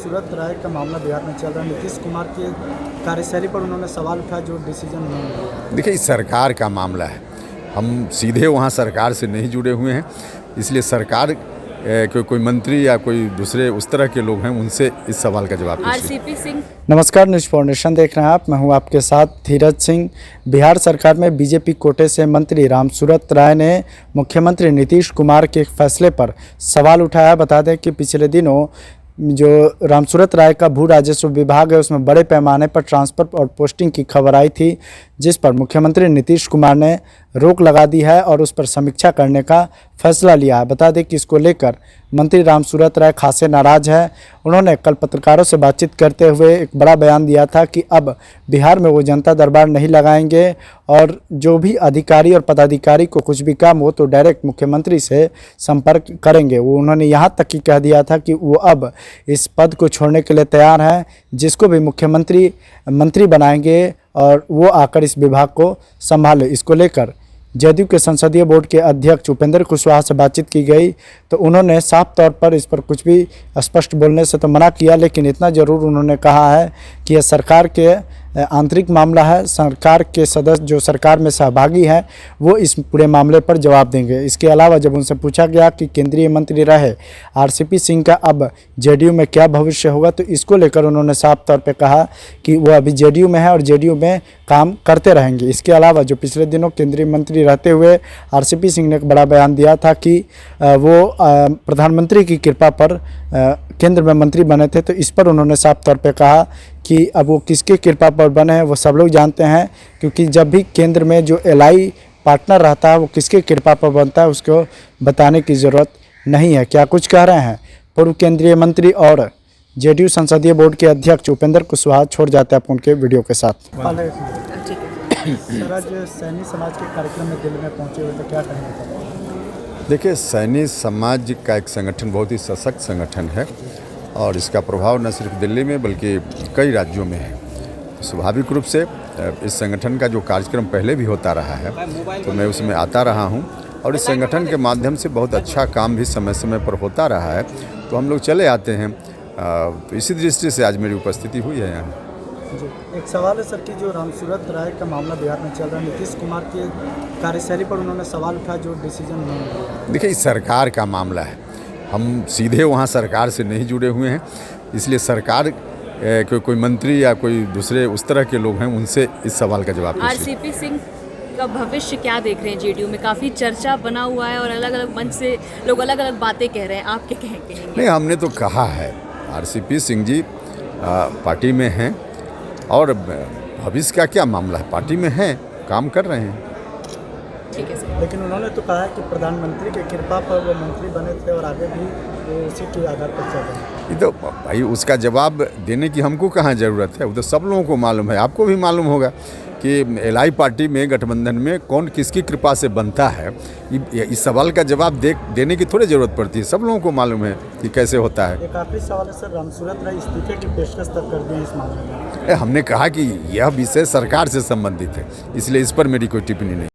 सूरत राय का मामला बिहार में चल रहा है। नीतीश कुमार की कार्यशैली पर उन्होंने सवाल उठाया, जो डिसीजन उन्होंने लिया। देखिए, सरकार का मामला है, हम सीधे वहाँ सरकार से नहीं जुड़े हुए हैं, इसलिए सरकार कोई मंत्री या कोई दूसरे उस तरह के लोग हैं, उनसे इस सवाल का जवाब पूछिए। आरसीपी सिंह। नमस्कार, न्यूज़ फाउंडेशन देख रहे हैं आप। मैं हूं आपके साथ धीरज सिंह। बिहार सरकार में बीजेपी कोटे से मंत्री रामसूरत राय ने मुख्यमंत्री नीतीश कुमार के फैसले पर सवाल उठाया। बता दें कि पिछले दिनों जो रामसूरत राय का भू राजस्व विभाग है, उसमें बड़े पैमाने पर ट्रांसफ़र और पोस्टिंग की खबर आई थी, जिस पर मुख्यमंत्री नीतीश कुमार ने रोक लगा दी है और उस पर समीक्षा करने का फैसला लिया है। बता दें कि इसको लेकर मंत्री रामसूरत राय खासे नाराज है। उन्होंने कल पत्रकारों से बातचीत करते हुए एक बड़ा बयान दिया था कि अब बिहार में वो जनता दरबार नहीं लगाएंगे और जो भी अधिकारी और पदाधिकारी को कुछ भी काम हो तो डायरेक्ट मुख्यमंत्री से संपर्क करेंगे। वो उन्होंने यहाँ तक कि कह दिया था कि वो अब इस पद को छोड़ने के लिए तैयार हैं, जिसको भी मुख्यमंत्री मंत्री बनाएंगे और वो आकर इस विभाग को संभाले। इसको लेकर जदयू के संसदीय बोर्ड के अध्यक्ष उपेंद्र कुशवाहा से बातचीत की गई तो उन्होंने साफ तौर पर इस पर कुछ भी स्पष्ट बोलने से तो मना किया, लेकिन इतना ज़रूर उन्होंने कहा है कि यह सरकार के आंतरिक मामला है। सरकार के सदस्य जो सरकार में सहभागी हैं वो इस पूरे मामले पर जवाब देंगे। इसके अलावा जब उनसे पूछा गया कि केंद्रीय मंत्री रहे आरसीपी सिंह का अब जेडीयू में क्या भविष्य होगा, तो इसको लेकर उन्होंने साफ तौर पे कहा कि वो अभी जेडीयू में है और जेडीयू में काम करते रहेंगे। इसके अलावा जो पिछले दिनों केंद्रीय मंत्री रहते हुए आरसीपी सिंह ने एक बड़ा बयान दिया था कि वो प्रधानमंत्री की कृपा पर केंद्र में मंत्री बने थे, तो इस पर उन्होंने साफ तौर पे कहा कि अब वो किसके कृपा पर बने हैं वो सब लोग जानते हैं, क्योंकि जब भी केंद्र में जो एलआई पार्टनर रहता है वो किसके कृपा पर बनता है उसको बताने की ज़रूरत नहीं है। क्या कुछ कह रहे हैं पूर्व केंद्रीय मंत्री और जेडीयू संसदीय बोर्ड के अध्यक्ष उपेंद्र कुशवाहा। छोड़ जाते हैं आप उनके वीडियो के साथ। सर, आज सैनी समाज के कार्यक्रम में दिल्ली में पहुंचे हुए तो क्या कहेंगे? देखिए, सैनी समाज का एक संगठन बहुत ही सशक्त संगठन है और इसका प्रभाव न सिर्फ दिल्ली में बल्कि कई राज्यों में है। स्वाभाविक रूप से इस संगठन का जो कार्यक्रम पहले भी होता रहा है तो मैं उसमें आता रहा हूं और इस संगठन के माध्यम से बहुत अच्छा काम भी समय समय पर होता रहा है, तो हम लोग चले आते हैं। तो इसी दृष्टि से आज मेरी उपस्थिति हुई है यहाँ। एक सवाल है सर कि जो रामसूरत राय का मामला बिहार में चल रहा है, नीतीश कुमार की कार्यशैली पर उन्होंने सवाल उठाया, जो डिसीजन उन्होंने लिया। देखिए, सरकार का मामला है, हम सीधे वहाँ सरकार से नहीं जुड़े हुए हैं, इसलिए सरकार कोई मंत्री या कोई दूसरे उस तरह के लोग हैं, उनसे इस सवाल का जवाब पूछिए। आरसीपी सिंह का भविष्य क्या देख रहे हैं? जेडीयू में काफ़ी चर्चा बना हुआ है और अलग अलग मंच से लोग अलग अलग बातें कह रहे हैं, आप क्या कहेंगे? नहीं, हमने तो कहा है आरसीपी सिंह जी पार्टी में हैं और भविष्य का क्या मामला है, पार्टी में हैं, काम कर रहे हैं। ठीक है सर। लेकिन उन्होंने तो कहा है कि प्रधानमंत्री की कृपा पर वो मंत्री बने थे और आगे भी वो उसी के आधार पर चल रहे हैं। ये तो भाई उसका जवाब देने की हमको कहाँ ज़रूरत है, वो तो सब लोगों को मालूम है, आपको भी मालूम होगा कि एलआई पार्टी में गठबंधन में कौन किसकी कृपा से बनता है। इस सवाल का जवाब देने की थोड़ी ज़रूरत पड़ती है, सब लोगों को मालूम है कि कैसे होता है। एक आखिरी सवाल है सर, रामसूरत राय इस्तीफे की पेशकश तक कर दी है इस मामले में। हमने कहा कि यह विषय सरकार से संबंधित है, इसलिए इस पर मेरी कोई टिप्पणी नहीं।